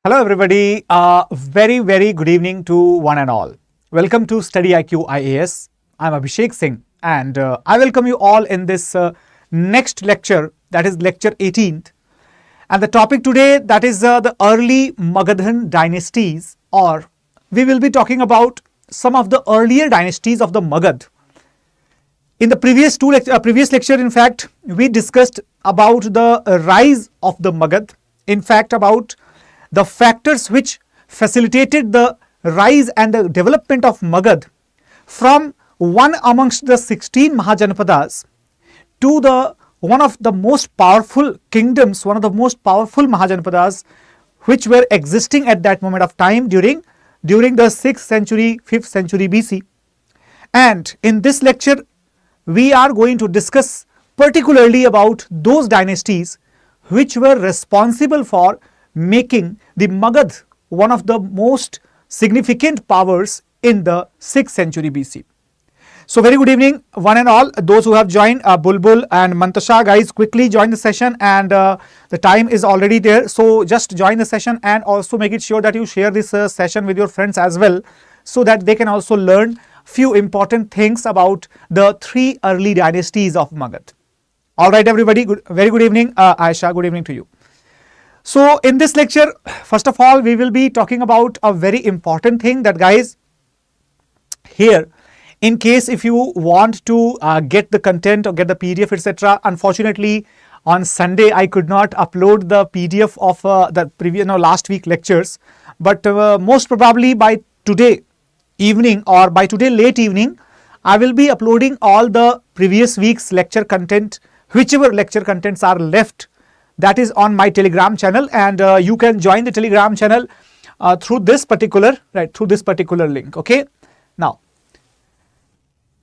Hello everybody, very good evening to one and all. Welcome to StudyIQ IAS. I'm Abhishek Singh and I welcome you all in this next lecture, that is lecture 18th. And the topic today, that is the early Magadhan dynasties, or we will be talking about some of the earlier dynasties of the Magadh. In the previous lecture, in fact, we discussed about the rise of the Magadh, in fact about the factors which facilitated the rise and the development of Magadh from one amongst the 16 Mahajanpadas to the one of the most powerful kingdoms, one of the most powerful Mahajanpadas which were existing at that moment of time during the 6th century, 5th century BC. And in this lecture, we are going to discuss particularly about those dynasties which were responsible for making the Magadh one of the most significant powers in the 6th century BC. So very good evening one and all. Those who have joined, Bulbul and Mantasha, guys, quickly join the session, and the time is already there. So just join the session and also make it sure that you share this session with your friends as well, so that they can also learn few important things about the three early dynasties of Magadh. All right everybody, very good evening. Aisha, good evening to you. So in this lecture, first of all, we will be talking about a very important thing, that guys, here, in case if you want to get the content or get the PDF, etc. Unfortunately, on Sunday, I could not upload the PDF of the previous, last week lectures, but most probably by today evening or by today late evening, I will be uploading all the previous week's lecture content, whichever lecture contents are left. That is on my Telegram channel, and you can join the Telegram channel through this particular link. Okay. Now,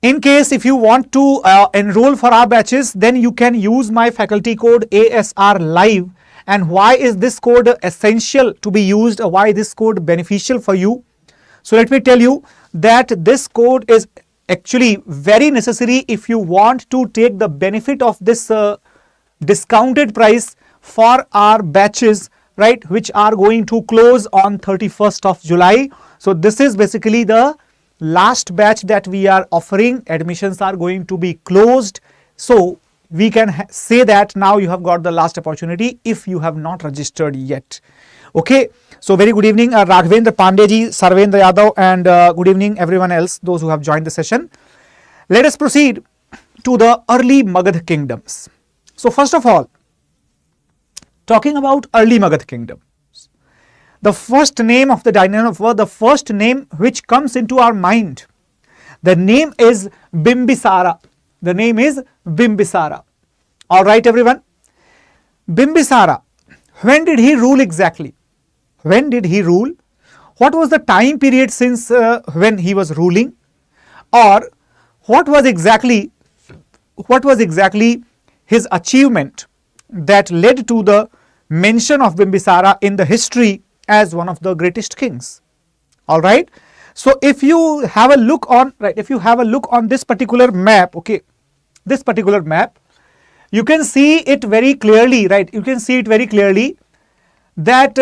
in case if you want to enroll for our batches, then you can use my faculty code ASR Live. And why is this code essential to be used? Why this code beneficial for you? So let me tell you that this code is actually very necessary if you want to take the benefit of this discounted price for our batches, right, which are going to close on 31st of July. So this is basically the last batch that we are offering. Admissions are going to be closed. So we can say that now you have got the last opportunity if you have not registered yet. Okay. So very good evening, Raghavendra Pandeji, Sarvendra Yadav, and good evening everyone else, those who have joined the session. Let us proceed to the early Magadh kingdoms. So first of all, talking about early Magadh kingdoms, the first name of the dynasty, the first name which comes into our mind, the name is Bimbisara. The name is Bimbisara. All right, everyone. Bimbisara. When did he rule exactly? When did he rule? What was the time period since when he was ruling? Or what was exactly his achievement that led to the mention of Bimbisara in the history as one of the greatest kings? All right. So if you have a look on this particular map, okay, this particular map, you can see it very clearly, right? You can see it very clearly that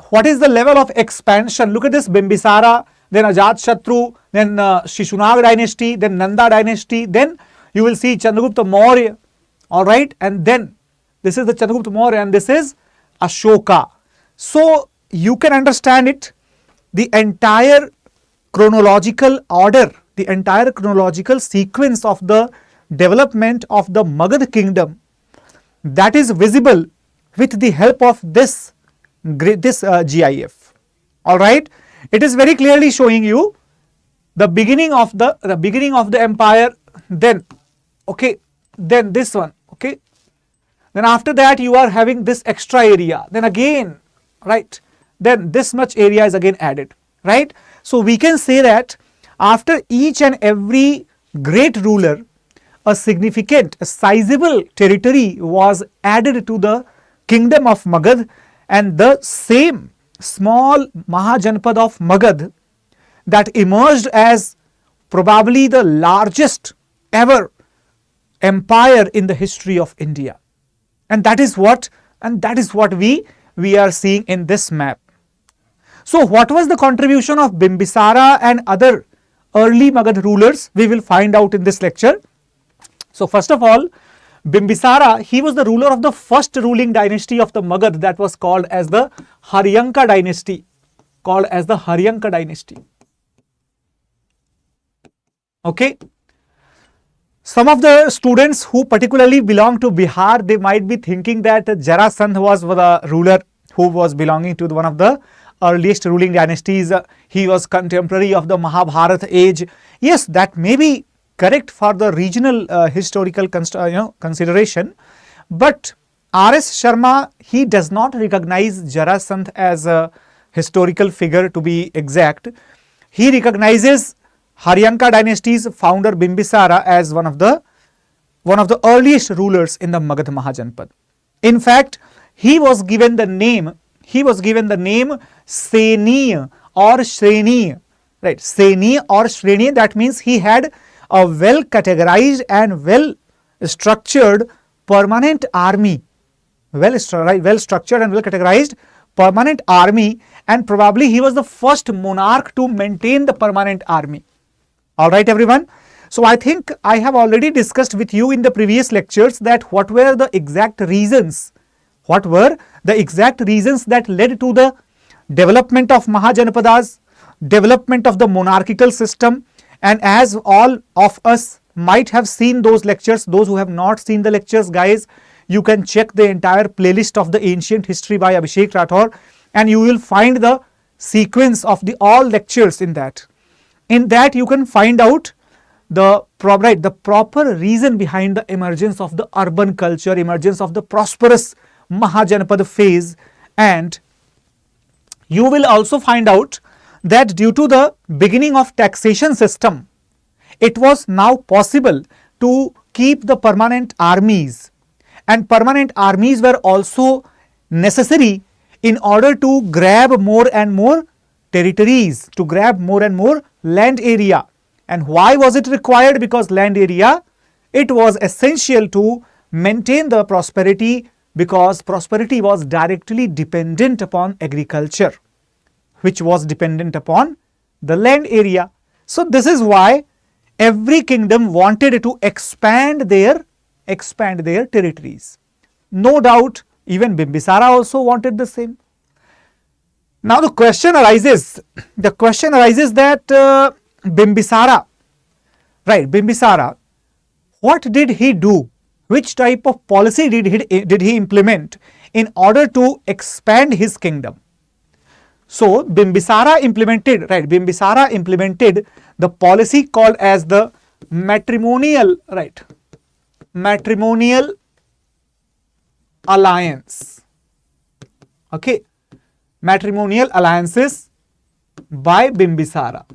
what is the level of expansion. Look at this: Bimbisara, then Ajatashatru, then Shishunag dynasty, then Nanda dynasty, then you will see Chandragupta Maurya. All right, and then this is the Chandragupta Maurya and this is Ashoka. So you can understand it, the entire chronological order, the entire chronological sequence of the development of the Magadh kingdom, that is visible with the help of this GIF. All right, it is very clearly showing you the beginning of the empire, then okay, then this one, okay, then after that you are having this extra area, then again, right, then this much area is again added, right? So we can say that after each and every great ruler, a significant, a sizable territory was added to the kingdom of Magadh, and the same small Mahajanpad of Magadh that emerged as probably the largest ever empire in the history of India. And that is what we are seeing in this map. So what was the contribution of Bimbisara and other early Magadh rulers? We will find out in this lecture. So first of all, Bimbisara, he was the ruler of the first ruling dynasty of the Magadh, that was called as the Haryanka dynasty. Okay. Some of the students who particularly belong to Bihar, they might be thinking that Jarasandh was the ruler who was belonging to one of the earliest ruling dynasties. He was contemporary of the Mahabharata age. Yes, that may be correct for the regional historical consideration, but R.S. Sharma, he does not recognize Jarasandh as a historical figure, to be exact. He recognizes Haryanka dynasty's founder Bimbisara as one of the earliest rulers in the Magadh Mahajanpad. In fact, he was given the name Seni or Shreni, right? Seni or Shreni, that means he had a well categorized and well structured permanent army, well structured and well categorized permanent army, and probably he was the first monarch to maintain the permanent army. All right, everyone. So I think I have already discussed with you in the previous lectures that what were the exact reasons that led to the development of Mahajanapadas, development of the monarchical system. And as all of us might have seen those lectures, those who have not seen the lectures, guys, you can check the entire playlist of the ancient history by Abhishek Rathore, and you will find the sequence of the all lectures in that. In that you can find out the proper reason behind the emergence of the urban culture, emergence of the prosperous Mahajanapad phase, and you will also find out that due to the beginning of taxation system, it was now possible to keep the permanent armies, and permanent armies were also necessary in order to grab more and more territories, to grab more and more land area. And why was it required? Because land area, it was essential to maintain the prosperity, because prosperity was directly dependent upon agriculture, which was dependent upon the land area. So this is why every kingdom wanted to expand their territories. No doubt even Bimbisara also wanted the same. Now the question arises that Bimbisara, what did he do? Which type of policy did he implement in order to expand his kingdom? So Bimbisara implemented the policy called as the matrimonial alliance. Okay, matrimonial alliances by Bimbisara.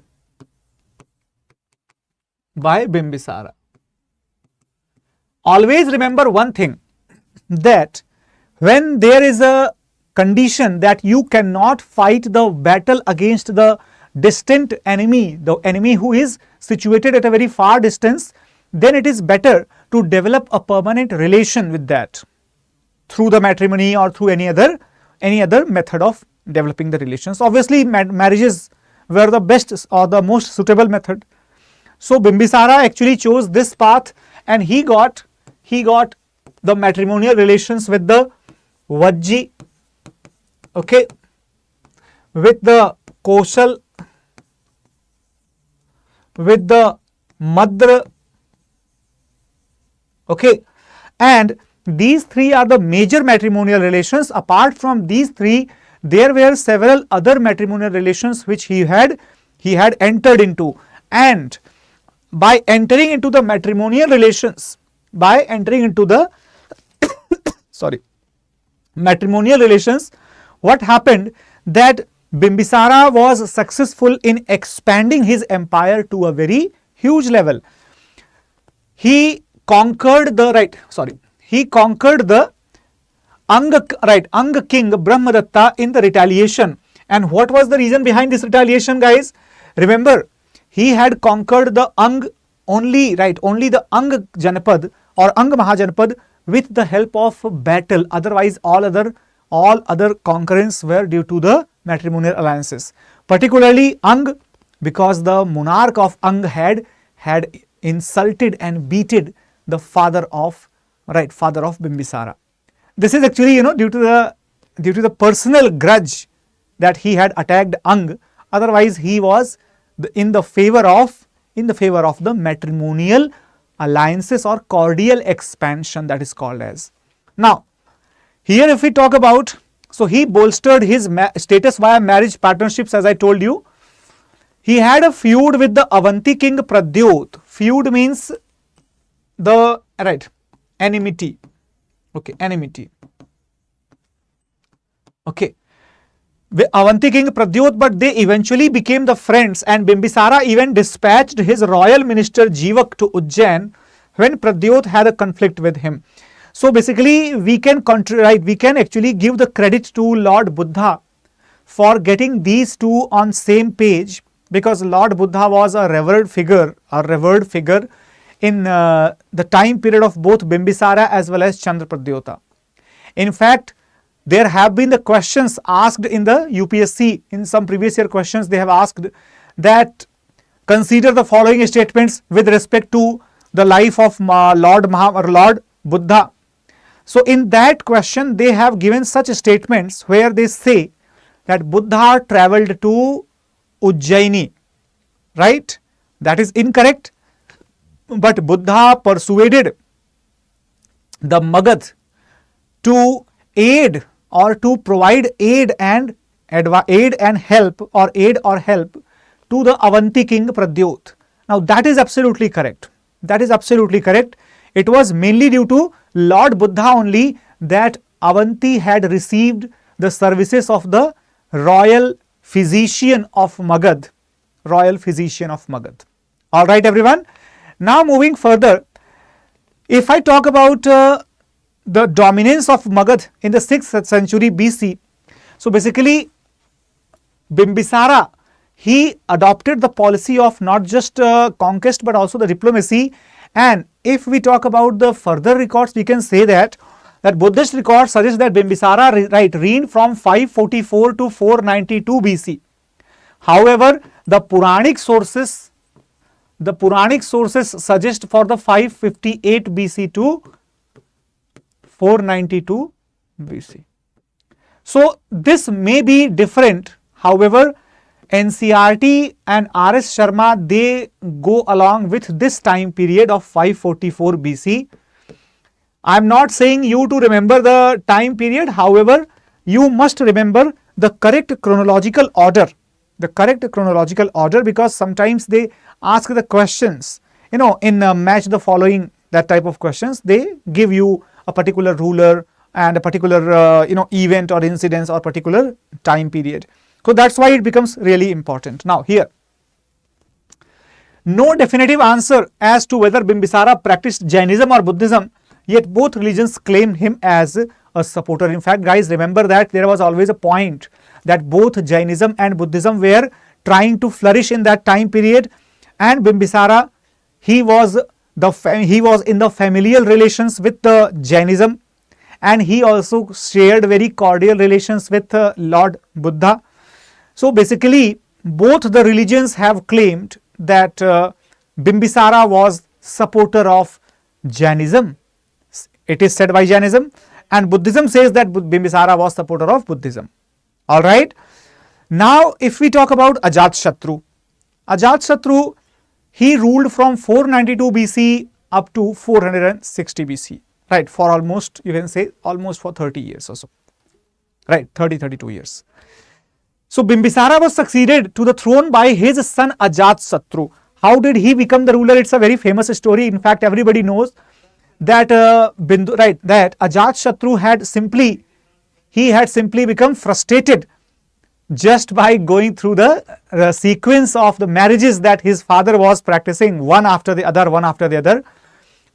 Always remember one thing, that when there is a condition that you cannot fight the battle against the distant enemy, the enemy who is situated at a very far distance, then it is better to develop a permanent relation with that through the matrimony or through any other method of developing the relations. Obviously, marriages were the best or the most suitable method. So Bimbisara actually chose this path, and he got the matrimonial relations with the Vajji, okay, with the Koshal, with the Madra, okay, and these three are the major matrimonial relations. Apart from these three, there were several other matrimonial relations which he had entered into, and by entering into the matrimonial relations, matrimonial relations, what happened that Bimbisara was successful in expanding his empire to a very huge level. He conquered the Anga king Brahmadatta in the retaliation. And what was the reason behind this retaliation, guys? Remember, he had conquered the only the Janapad or Mahajanapad with the help of battle. Otherwise, all other all other concurrents were due to the matrimonial alliances. Particularly Ang, because the monarch of Ang had insulted and beaten the father of Bimbisara. This is actually due to the personal grudge that he had attacked Ang. Otherwise, he was in the favor of the matrimonial alliances or cordial expansion, that is called as. Now, here if we talk about, so he bolstered his status via marriage partnerships, as I told you. He had a feud with the Avanti king Pradyot. Feud means the enmity. Okay, enmity. Okay. With Avanti king Pradyot, but they eventually became the friends, and Bimbisara even dispatched his royal minister Jivak to Ujjain when Pradyot had a conflict with him. So basically we can actually give the credit to Lord Buddha for getting these two on same page, because Lord Buddha was a revered figure in the time period of both Bimbisara as well as Chandra Pradyota. In fact, there have been the questions asked in the UPSC. In some previous year questions, they have asked that consider the following statements with respect to the life of Lord Buddha. So in that question, they have given such statements where they say that Buddha travelled to Ujjaini, right? That is incorrect. But Buddha persuaded the Magadh to aid or to provide aid or help to the Avanti king Pradyot. Now that is absolutely correct. It was mainly due to Lord Buddha only that Avanti had received the services of the royal physician of Magadh. All right, everyone. Now moving further, if I talk about the dominance of Magadh in the 6th century BC. So basically, Bimbisara, he adopted the policy of not just conquest but also the diplomacy. And if we talk about the further records, we can say that Buddhist records suggest that Bimbisara reigned from 544 to 492 BC. However, the Puranic sources suggest for the 558 BC to 492 BC. So this may be different. However, NCERT and R.S. Sharma, they go along with this time period of 544 BC. I am not saying you to remember the time period. However, you must remember the correct chronological order. Because sometimes they ask the questions, in match the following, that type of questions. They give you a particular ruler and a particular event or incidence or particular time period. So that's why it becomes really important. Now here, no definitive answer as to whether Bimbisara practiced Jainism or Buddhism, yet both religions claim him as a supporter. In fact, guys, remember that there was always a point that both Jainism and Buddhism were trying to flourish in that time period, and Bimbisara, he was in the familial relations with the Jainism, and he also shared very cordial relations with Lord Buddha. So basically, both the religions have claimed that Bimbisara was supporter of Jainism. It is said by Jainism, and Buddhism says that Bimbisara was supporter of Buddhism. All right. Now, if we talk about Ajatashatru, he ruled from 492 BC up to 460 BC, right? For almost, you can say almost for 30 years or so, right? 32 years. So Bimbisara was succeeded to the throne by his son Ajatashatru. How did he become the ruler? It's a very famous story. In fact, everybody knows that that Ajatashatru had simply become frustrated just by going through the sequence of the marriages that his father was practicing one after the other.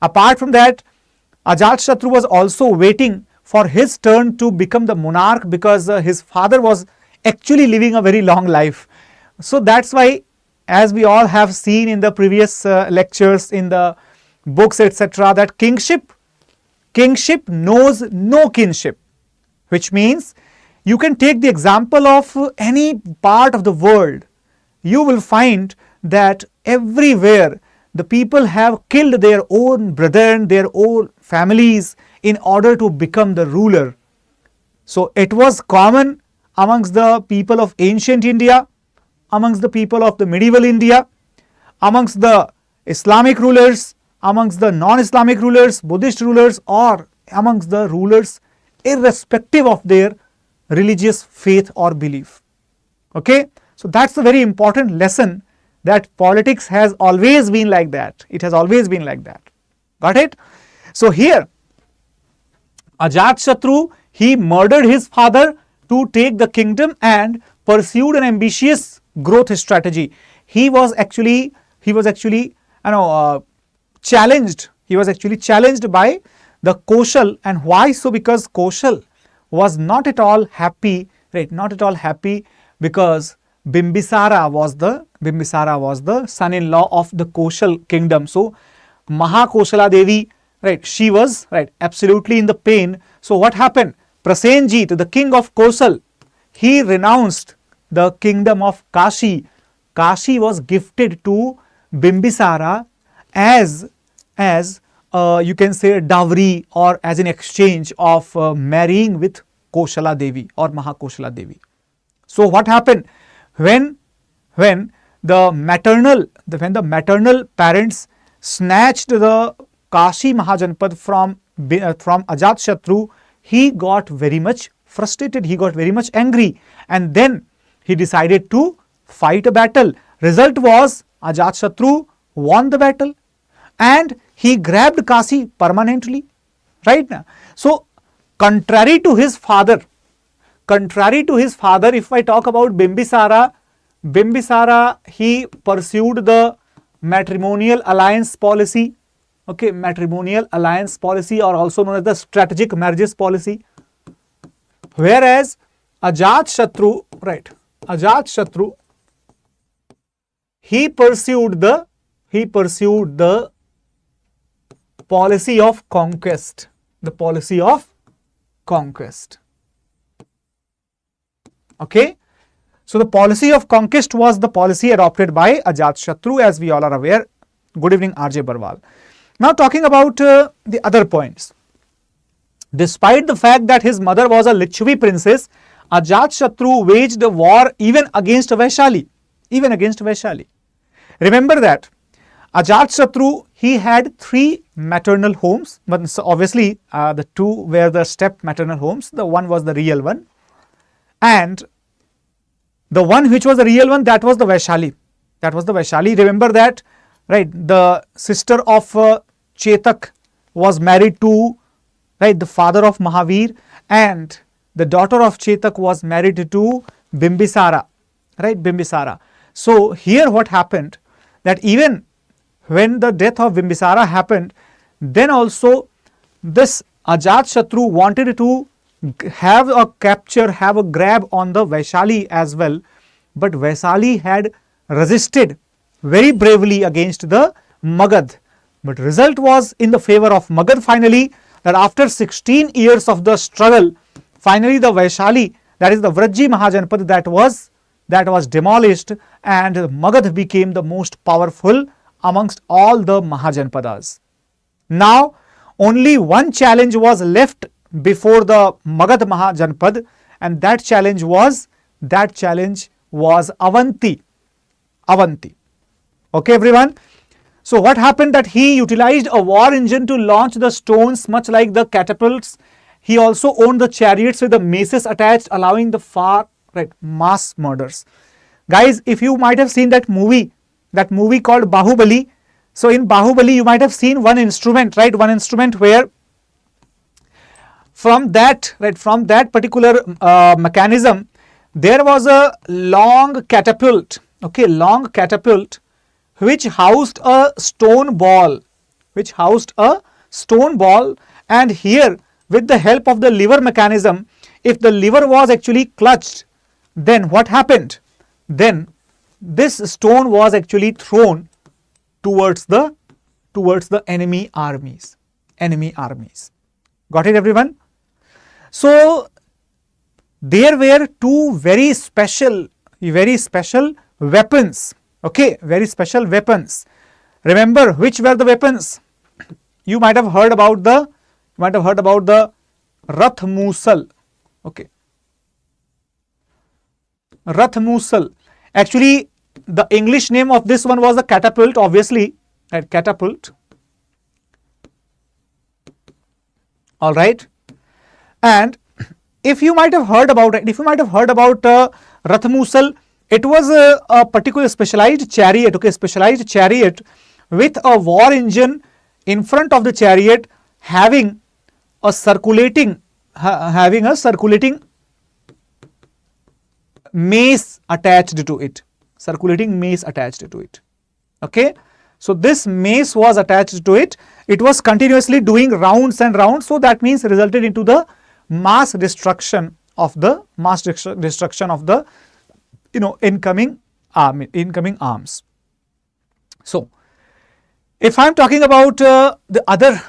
Apart from that, Ajatashatru was also waiting for his turn to become the monarch, because his father was actually living a very long life. So that's why, as we all have seen in the previous lectures, in the books, etc., that kingship knows no kinship. which means you can take the example of any part of the world. You will find that everywhere the people have killed their own brethren, their own families in order to become the ruler. So it was common amongst the people of ancient India, amongst the people of the medieval India, amongst the Islamic rulers, amongst the non-Islamic rulers, Buddhist rulers, or amongst the rulers irrespective of their religious faith or belief. Okay, so that's the very important lesson, that politics has always been like that. It has always been like that. Got it? So here Ajatashatru, he murdered his father to take the kingdom and pursued an ambitious growth strategy. He was actually challenged. He was actually challenged by the Koshal. And why so? Because Koshal was not at all happy, right? Not at all happy, because Bimbisara was the son-in-law of the Koshal kingdom. So Mahakoshala Devi, right, she was, right, absolutely in the pain. So what happened? Prasenjit, the king of Kosal, he renounced the kingdom of Kashi. Kashi was gifted to Bimbisara as you can say dowry, or as an exchange of marrying with Koshala Devi or Mahakoshala Devi. So what happened? When the maternal parents snatched the Kashi Mahajanpad from Ajatashatru, he got very much frustrated, he got very much angry, and then he decided to fight a battle. Result was Ajatashatru won the battle and he grabbed Kashi permanently, right? So contrary to his father, if I talk about Bimbisara, he pursued the matrimonial alliance policy, okay, matrimonial alliance policy, or also known as the strategic marriages policy. Whereas Ajatashatru, right, Ajatashatru, he pursued the policy of conquest, Okay, so the policy of conquest was the policy adopted by Ajatashatru, as we all are aware. Good evening, RJ Barwal. Now talking about the other points. Despite the fact that his mother was a Lichvi princess, Ajatashatru waged a war even against Vaishali. Remember that Ajatashatru, he had 3 maternal homes, but so obviously the 2 were the step maternal homes. The one was the real one, and the one which was the real one, that was the Vaishali. Remember that, right? The sister of Chetak was married to, right, the father of Mahavir, and the daughter of Chetak was married to Bimbisara, right? Bimbisara. So here what happened, that even when the death of Bimbisara happened, then also this Ajatashatru wanted to have a grab on the Vaishali as well, but Vaishali had resisted very bravely against the Magadh. But result was in the favor of Magadh finally, that after 16 years of the struggle, finally the Vaishali, that is the Vrajji Mahajanpad, that was demolished, and Magadh became the most powerful amongst all the Mahajanpadas. Now only one challenge was left before the Magadh Mahajanpad, and that challenge was Avanti. Okay everyone. So what happened, that he utilized a war engine to launch the stones much like the catapults. He also owned the chariots with the maces attached, allowing the far right mass murders. Guys, if you might have seen that movie called Bahubali. So in Bahubali you might have seen one instrument, right? One instrument where from that particular mechanism, there was a long catapult, which housed a stone ball, and here with the help of the lever mechanism, if the lever was actually clutched, then what happened? Then this stone was actually thrown towards the enemy armies. Got it everyone? So there were two very special weapons. Okay, very special weapons. Remember which were the weapons? You might have heard about the Rath Musal. Okay, Rath Musal. Actually, the English name of this one was the catapult, obviously, right? Catapult. All right, and if you might have heard about Rath Musal, it was a particular specialized chariot. Okay, specialized chariot with a war engine in front of the chariot, having a circulating mace attached to it. Okay, so this mace was attached to it. It was continuously doing rounds and rounds. So that means resulted into the mass destruction of the incoming arms. So if I am talking about the other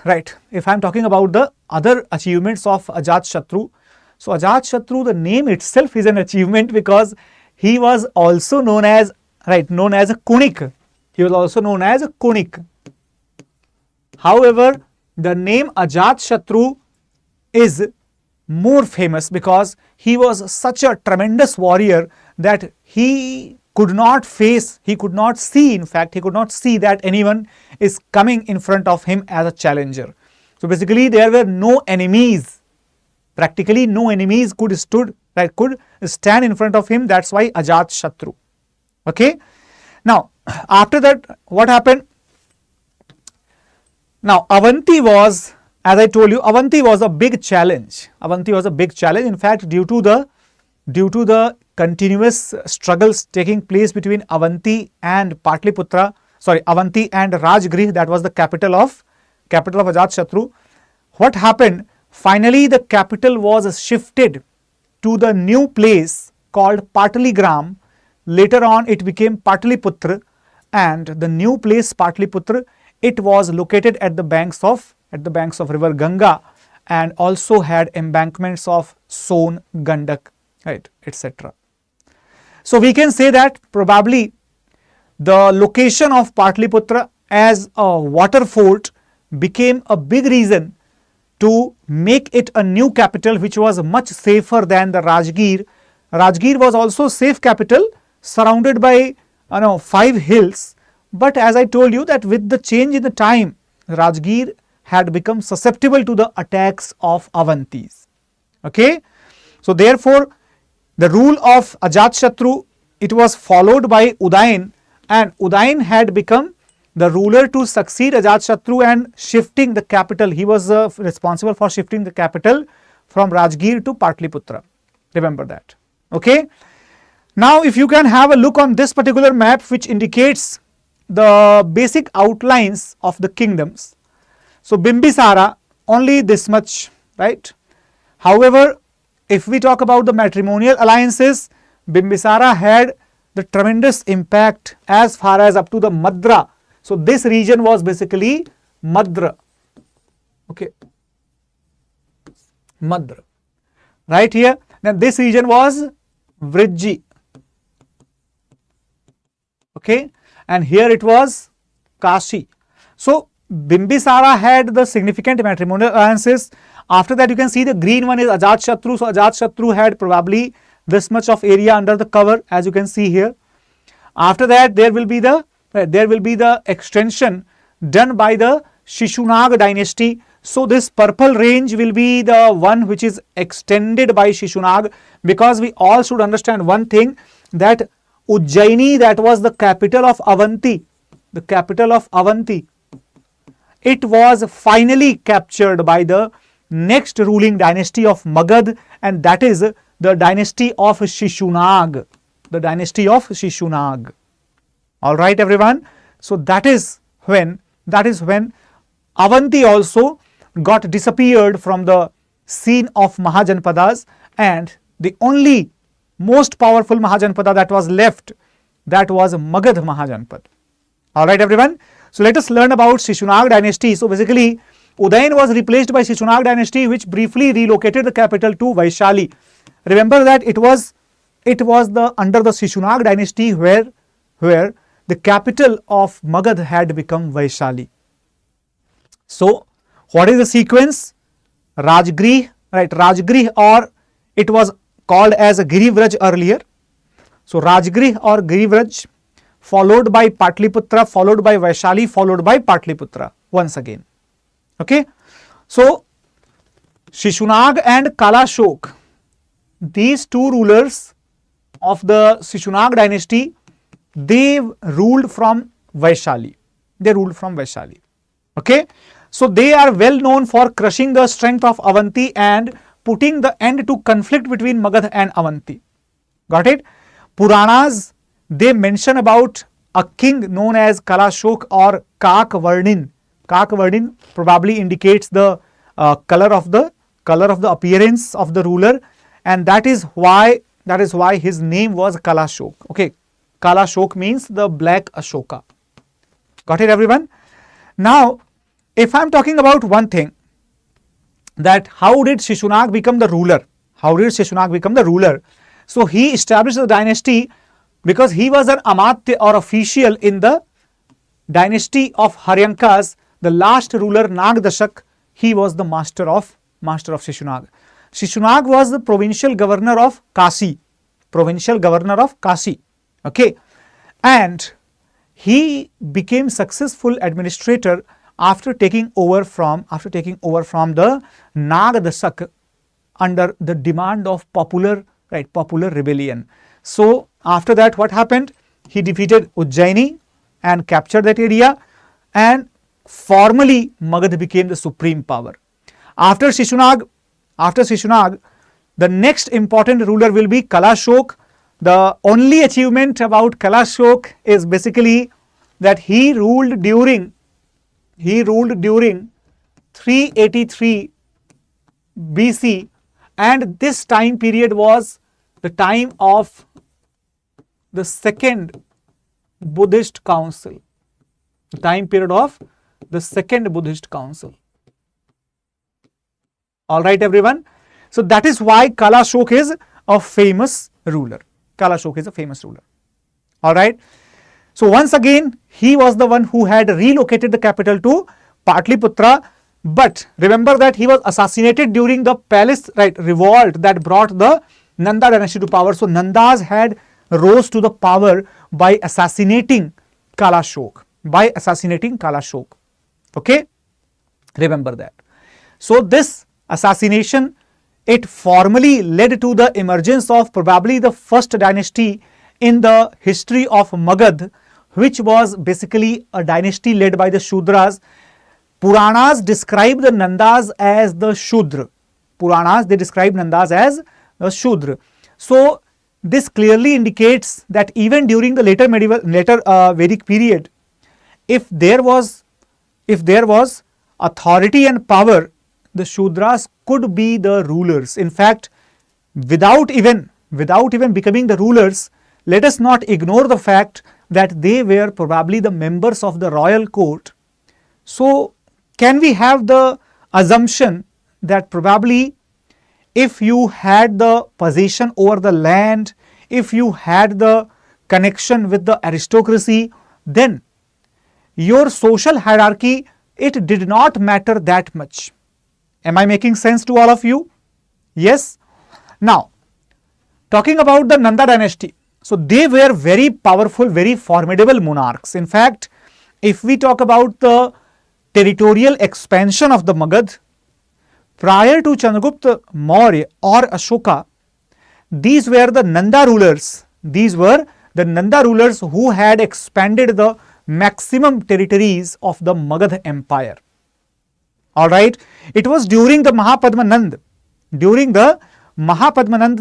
achievements of Ajatashatru, so Ajatashatru, the name itself is an achievement, because he was also known as a Kunik. He was also known as a Kunik. However, the name Ajatashatru is more famous because he was such a tremendous warrior that he could not see that anyone is coming in front of him as a challenger. So basically there were no enemies, practically no enemies could stand in front of him. That's why Ajatashatru. Okay. Now after that, what happened? Now Avanti was, as I told you, Avanti was a big challenge. In fact, due to the continuous struggles taking place between Avanti and Rajgriha, that was the capital of Ajatashatru. What happened? Finally, the capital was shifted to the new place called Pataligram. Later on, it became Pataliputra, and the new place Pataliputra, it was located at the banks of river Ganga, and also had embankments of Son, Gandak, right, etc. So we can say that probably the location of Pataliputra as a water fort became a big reason to make it a new capital, which was much safer than the Rajgir. Rajgir was also safe capital, surrounded by 5 hills. But as I told you that with the change in the time, Rajgir had become susceptible to the attacks of Avantis. Okay, so therefore the rule of Ajatashatru, it was followed by Udayan, and Udayan had become the ruler to succeed Ajatashatru and shifting the capital. He was responsible for shifting the capital from Rajgir to Pataliputra. Remember that. Okay. Now if you can have a look on this particular map, which indicates the basic outlines of the kingdoms. So Bimbisara, only this much, right? However, if we talk about the matrimonial alliances, Bimbisara had the tremendous impact as far as up to the Madra. So this region was basically Madra. Okay, Madra. Right here. Then this region was Vriji. Okay, and here it was Kashi. So Bimbisara had the significant matrimonial alliances. After that, you can see the green one is Ajatashatru. So Ajatashatru had probably this much of area under the cover, as you can see here. After that, there will be the extension done by the Shishunag dynasty. So this purple range will be the one which is extended by Shishunag, because we all should understand one thing, that Ujjaini, that was the capital of Avanti, it was finally captured by the next ruling dynasty of Magadh, and that is the dynasty of Shishunag. All right, everyone. So that is when Avanti also got disappeared from the scene of Mahajanpadas, and the only most powerful Mahajanpada that was left, that was Magadh Mahajanpad. All right, everyone. So let us learn about Shishunag dynasty. So basically, Udayan was replaced by Shishunag dynasty, which briefly relocated the capital to Vaishali. remember that it was the under the Shishunag dynasty where the capital of Magadh had become Vaishali. So what is the sequence? Rajgrih, right? Rajgrih, or it was called as a Girivraj earlier. So Rajgrih or Girivraj, followed by Patliputra, followed by Vaishali, followed by Patliputra once again. Okay. So Shishunag and Kalashok, these two rulers of the Shishunag dynasty, they ruled from Vaishali. Okay. So they are well known for crushing the strength of Avanti and putting the end to conflict between Magadh and Avanti. Got it? Puranas, they mention about a king known as Kalashok or Kakvarnin. Kakvarnin probably indicates the color of the appearance of the ruler, and that is why his name was Kalashok. Okay, Kalashok means the black Ashoka. Got it, everyone? Now, if I am talking about one thing, that how did Shishunag become the ruler? So he established the dynasty because he was an Amatya or official in the dynasty of Haryankas. The last ruler, Nagdashak, he was the master of Shishunag. Shishunag was the provincial governor of Kasi. Okay, and he became successful administrator after taking over from the Nagdashak under the demand of popular rebellion. So after that, what happened? He defeated Ujjaini and captured that area, and formally Magadh became the supreme power. After Shishunag, the next important ruler will be Kalashok. The only achievement about Kalashok is basically that he ruled during 383 BC, and this time period was the time of the second Buddhist council. All right, everyone. So that is why Kalashok is a famous ruler. All right. So once again, he was the one who had relocated the capital to Patliputra. But remember that he was assassinated during the palace revolt that brought the Nanda dynasty to power. So Nandas had rose to the power by assassinating Kalashok. Okay, remember that. So this assassination, it formally led to the emergence of probably the first dynasty in the history of Magadh, which was basically a dynasty led by the Shudras. Puranas describe the Nandas as the Shudra. So this clearly indicates that even during the later Vedic period, if there was authority and power, the Shudras could be the rulers. In fact, without even becoming the rulers, let us not ignore the fact that they were probably the members of the royal court. So can we have the assumption that probably if you had the possession over the land, if you had the connection with the aristocracy, then your social hierarchy, it did not matter that much. Am I making sense to all of you? Yes. Now, talking about the Nanda dynasty, so they were very powerful, very formidable monarchs. In fact, if we talk about the territorial expansion of the Magadh, prior to Chandragupta Maurya or Ashoka, these were the Nanda rulers. Who had expanded the maximum territories of the Magadh empire. All right. It was during the Mahapadmanand,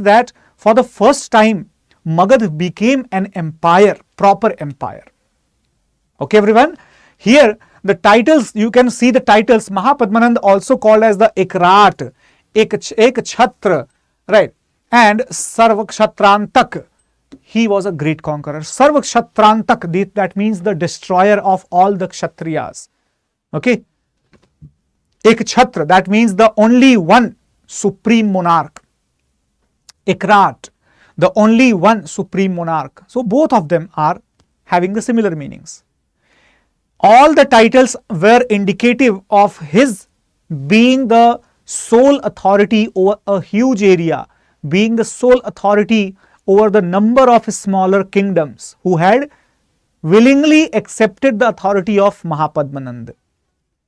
that for the first time Magadh became an empire, proper empire. Okay, everyone. Here the titles, you can see the titles. Mahapadmanand also called as the Ekrat, Ekchhatra, right? And Sarvakshatrantak. He was a great conqueror. Sarvakshatrantak, that means the destroyer of all the Kshatriyas. Okay. Ekchhatra, that means the only one supreme monarch. Ekrat, the only one supreme monarch. So both of them are having the similar meanings. All the titles were indicative of his being the sole authority over a huge area, being the sole authority over the number of smaller kingdoms who had willingly accepted the authority of Mahapadmanand.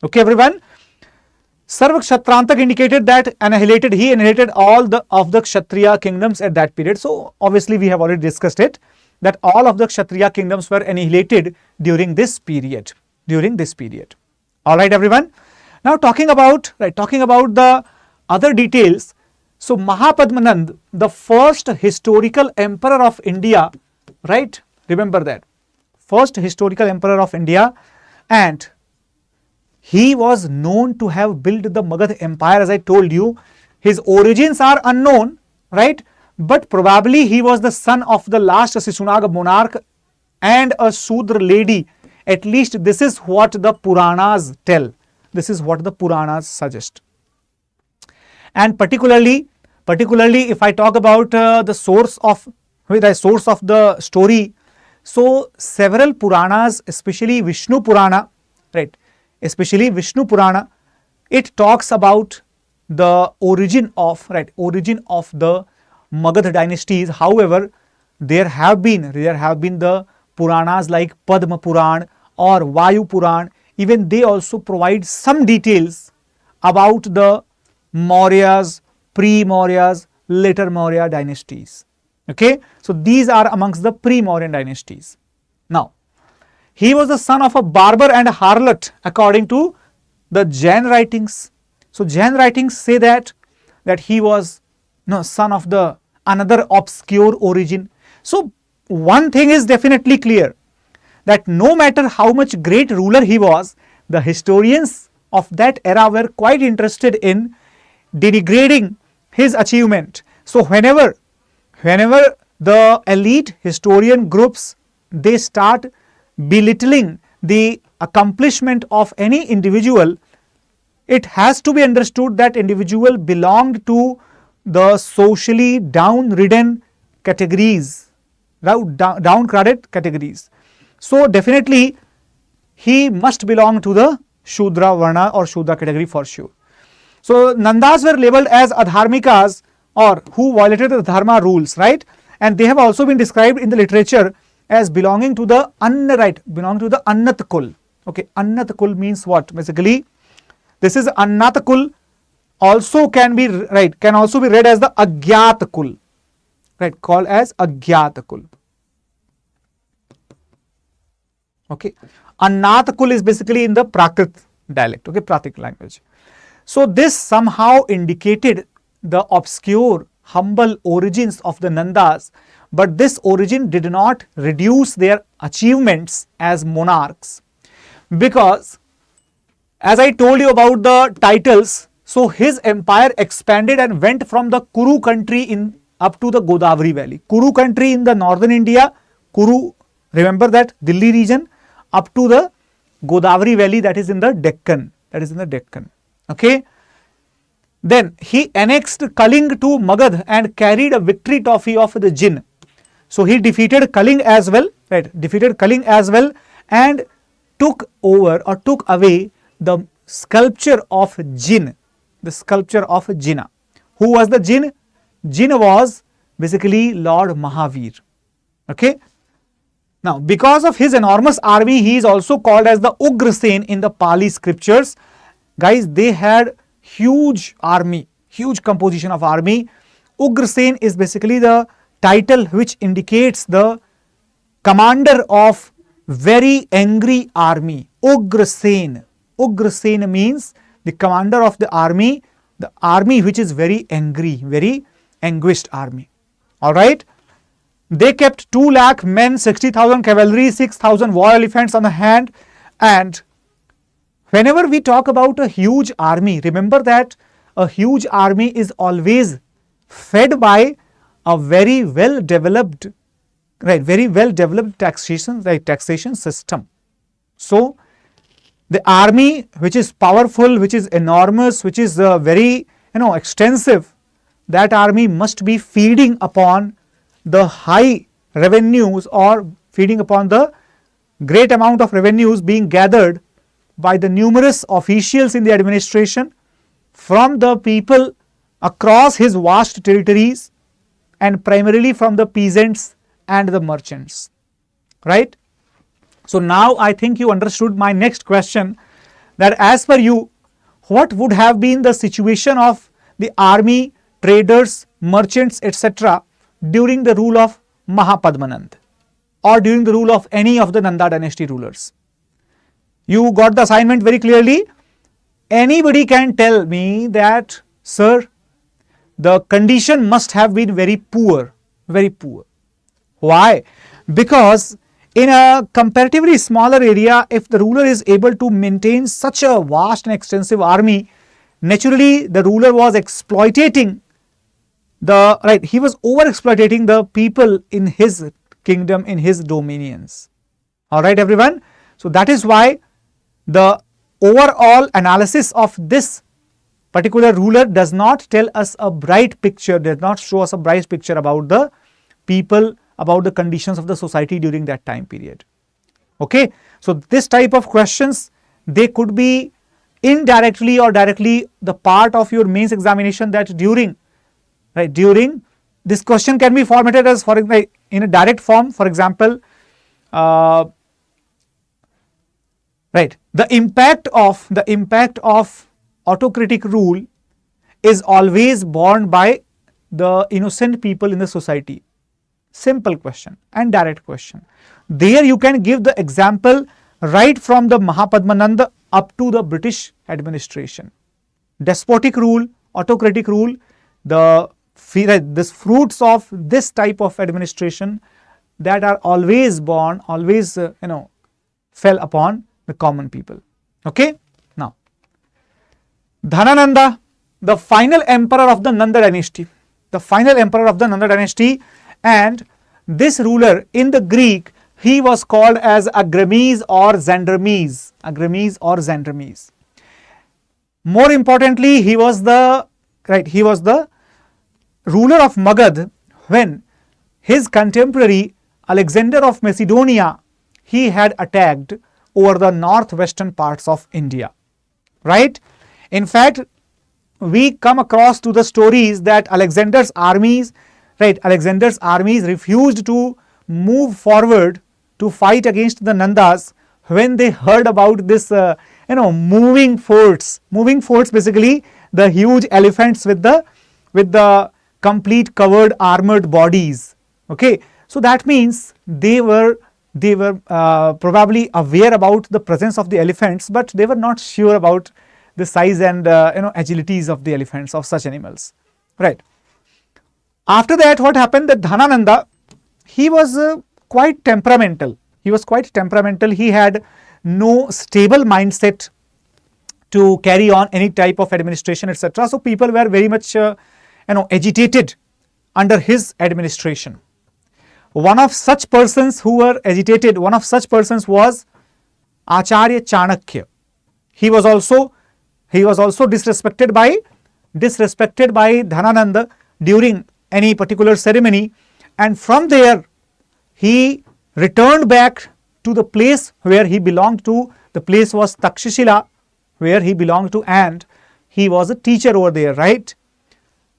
Okay, everyone. Sarva Kshatrantak indicated that he inherited all of the Kshatriya kingdoms at that period. So obviously we have already discussed it, that all of the Kshatriya kingdoms were annihilated during this period. All right, everyone. Now talking about the other details. So Mahapadmanand, the first historical emperor of India, right? Remember that. First historical emperor of India, and he was known to have built the Magadh empire. As I told you, his origins are unknown, right? But probably he was the son of the last Sisunaga monarch and a Sudra lady. At least this is what the Puranas tell. This is what the Puranas suggest. And particularly if I talk about the source of the story, so several Puranas, especially Vishnu Purana, right? Especially Vishnu Purana, it talks about the origin of the Magadh dynasties. However, there have been the Puranas like Padma Puran or Vayu Puran. Even they also provide some details about the Mauryas, pre-Mauryas, later Maurya dynasties. Okay, so these are amongst the pre-Mauryan dynasties. Now, he was the son of a barber and a harlot according to the Jain writings. So Jain writings say that he was son of the another obscure origin. So one thing is definitely clear, that no matter how much great ruler he was, the historians of that era were quite interested in denigrating his achievement. So whenever the elite historian groups, they start belittling the accomplishment of any individual, it has to be understood that individual belonged to the socially downtrodden categories. So definitely he must belong to the Shudra Varna or Shudra category for sure. So Nandas were labeled as adharmikas, or who violated the dharma rules, right? And they have also been described in the literature as belonging to the Annat Kul. Okay, Annat Kul means what? Basically, this is Annat Kul, also can also be read as the Agyat Kul, right? Called as Agyat Kul. Okay, Annat Kul is basically in the Prakrit dialect, okay, Prakrit language. So this somehow indicated the obscure, humble origins of the Nandas, but this origin did not reduce their achievements as monarchs, because as I told you about the titles, so his empire expanded and went from the Kuru country up to the Godavari valley. Kuru country in the northern India, Kuru, remember that, Delhi region, up to the Godavari valley, that is in the Deccan. Okay. Then he annexed Kaling to Magadh and carried a victory trophy of the Jinn. So he defeated Kaling as well, and took away the sculpture of Jinn, Who was the Jinn? Jinn was basically Lord Mahavir. Okay. Now, because of his enormous army, he is also called as the Ugrasen in the Pali scriptures. Guys, they had huge army, huge composition of army. Ugrasen is basically the title which indicates the commander of very angry army. Ugrasen. Ugrasen means the commander of the army which is very angry, very anguished army. Alright. They kept 2 lakh men, 60,000 cavalry, 6,000 war elephants on the hand. And whenever we talk about a huge army, remember that a huge army is always fed by a very well developed taxation system. So the army which is powerful, which is enormous, which is very extensive, that army must be feeding upon the high revenues or feeding upon the great amount of revenues being gathered by the numerous officials in the administration from the people across his vast territories and primarily from the peasants and the merchants, right? So now I think you understood my next question, that as per you, what would have been the situation of the army, traders, merchants, etc. during the rule of Mahapadmanand or during the rule of any of the Nanda dynasty rulers? You got the assignment very clearly. Anybody can tell me that, sir, the condition must have been very poor, very poor. Why? Because in a comparatively smaller area, if the ruler is able to maintain such a vast and extensive army, naturally the ruler was exploiting he was over-exploiting the people in his kingdom, in his dominions. Alright everyone? So that is why the overall analysis of this particular ruler does not tell us a bright picture, does not show us a bright picture about the people, about the conditions of the society during that time period. Okay, so this type of questions, they could be indirectly or directly the part of your mains examination, that during this question can be formatted as in a direct form. For example, the impact of autocratic rule is always borne by the innocent people in the society. Simple question and direct question. There you can give the example right from the Mahapadmanand up to the British administration. Despotic rule, autocratic rule, the fruits of this type of administration that are always born, always fell upon the common people. Okay. Now, Dhanananda, the final emperor of the Nanda dynasty, and this ruler in the Greek, he was called as Agrames or Xandrames. More importantly, he was the ruler of Magadh when his contemporary Alexander of Macedonia, he had attacked over the northwestern parts of India, right? In fact, we come across to the stories that Alexander's armies refused to move forward to fight against the Nandas when they heard about this moving forts. Moving forts, basically the huge elephants with the complete covered armored bodies. Okay, so that means they were probably aware about the presence of the elephants, but they were not sure about the size and agilities of the elephants, of such animals, right? After that, what happened, that Dhanananda, he was quite temperamental. He had no stable mindset to carry on any type of administration, etc. So people were very much agitated under his administration. One of such persons who were agitated, was Acharya Chanakya. He was also disrespected by Dhanananda during any particular ceremony, and from there he returned back to the place where he belonged to. The place was Takshashila, where he belonged to, and he was a teacher over there, right?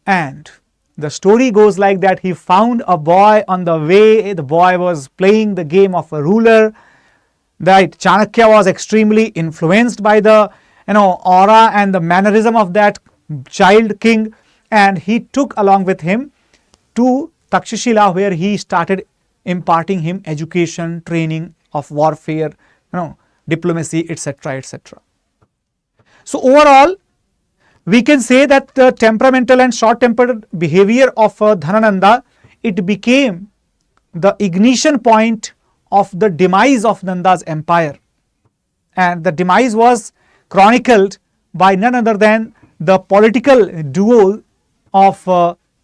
And the story goes like that: he found a boy on the way. The boy was playing the game of a ruler. Right? Chanakya was extremely influenced by the aura and the mannerism of that child king, and he took along with him to Takshashila, where he started imparting him education, training of warfare, diplomacy, etc., etc. So overall, we can say that the temperamental and short-tempered behavior of Dhanananda, it became the ignition point of the demise of Nanda's empire, and the demise was chronicled by none other than the political duo of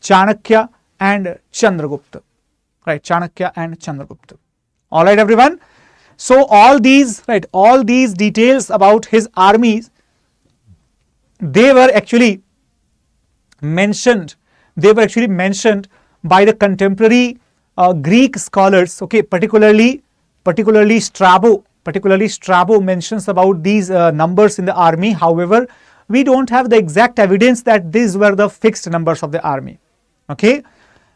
Chanakya and Chandragupta, right? Chanakya and Chandragupta. All right, everyone. So all these details about his armies, they were actually mentioned they were actually mentioned by the contemporary Greek scholars, okay, particularly Strabo. Particularly Strabo mentions about these numbers in the army. However, we don't have the exact evidence that these were the fixed numbers of the army. Okay,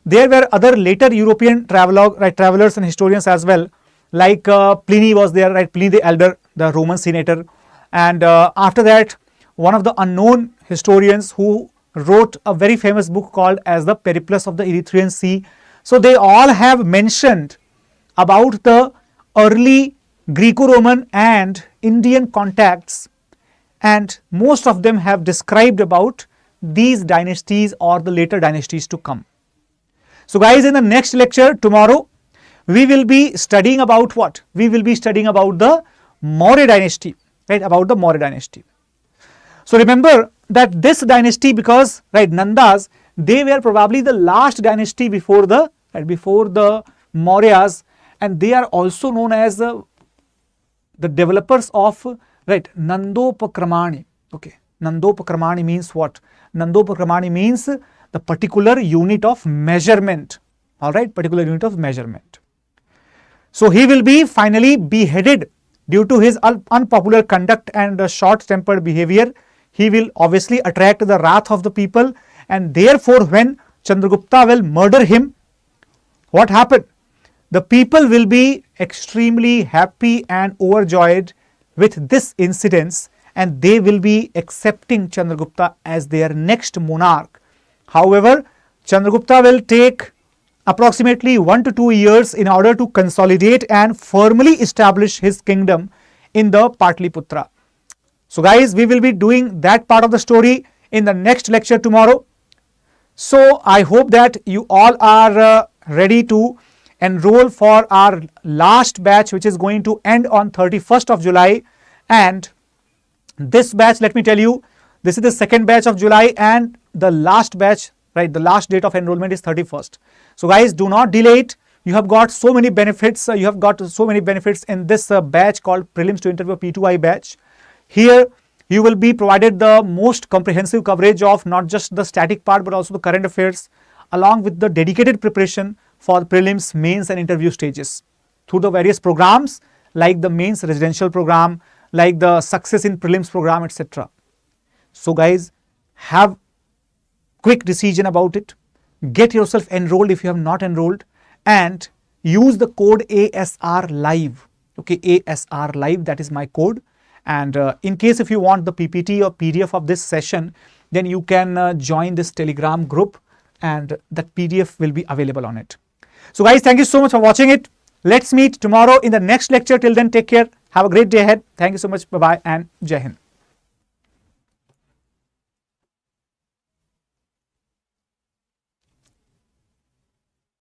there were other later European travelers and historians as well, like Pliny was there, right? Pliny the Elder, the Roman senator, and after that, one of the unknown historians who wrote a very famous book called as the Periplus of the Erythraean Sea. So they all have mentioned about the early Greco-Roman and Indian contacts, and most of them have described about these dynasties or the later dynasties to come. So guys, in the next lecture tomorrow, we will be studying about what? We will be studying about the Maurya dynasty, right? About the Maurya dynasty. So remember that this dynasty, because right, Nandas, they were probably the last dynasty before the Mauryas, and they are also known as the developers of Nandopakramani. Okay, Nandopakramani means what? Nandopakramani means the particular unit of measurement. All right, particular unit of measurement. So he will be finally beheaded due to his unpopular conduct and short-tempered behavior. He will obviously attract the wrath of the people, and therefore when Chandragupta will murder him, what happened? The people will be extremely happy and overjoyed with this incident, and they will be accepting Chandragupta as their next monarch. However, Chandragupta will take approximately 1 to 2 years in order to consolidate and firmly establish his kingdom in the Patliputra. So guys, we will be doing that part of the story in the next lecture tomorrow. So I hope that you all are ready to enroll for our last batch, which is going to end on 31st of July. And this batch, let me tell you, this is the second batch of July, and the last batch, right, the last date of enrollment is 31st. So guys, do not delay it. You have got so many benefits. You have got so many benefits in this batch called Prelims to Interview P2I batch. Here you will be provided the most comprehensive coverage of not just the static part but also the current affairs, along with the dedicated preparation for prelims, mains and interview stages through the various programs like the mains residential program, like the success in prelims program, etc. So guys, have quick decision about it. Get yourself enrolled if you have not enrolled, and use the code ASR Live. Okay, ASR Live, that is my code. And in case if you want the PPT or PDF of this session, then you can join this Telegram group, and that PDF will be available on it. So guys, thank you so much for watching it. Let's meet tomorrow in the next lecture. Till then, take care. Have a great day ahead. Thank you so much. Bye-bye and Jai Hind.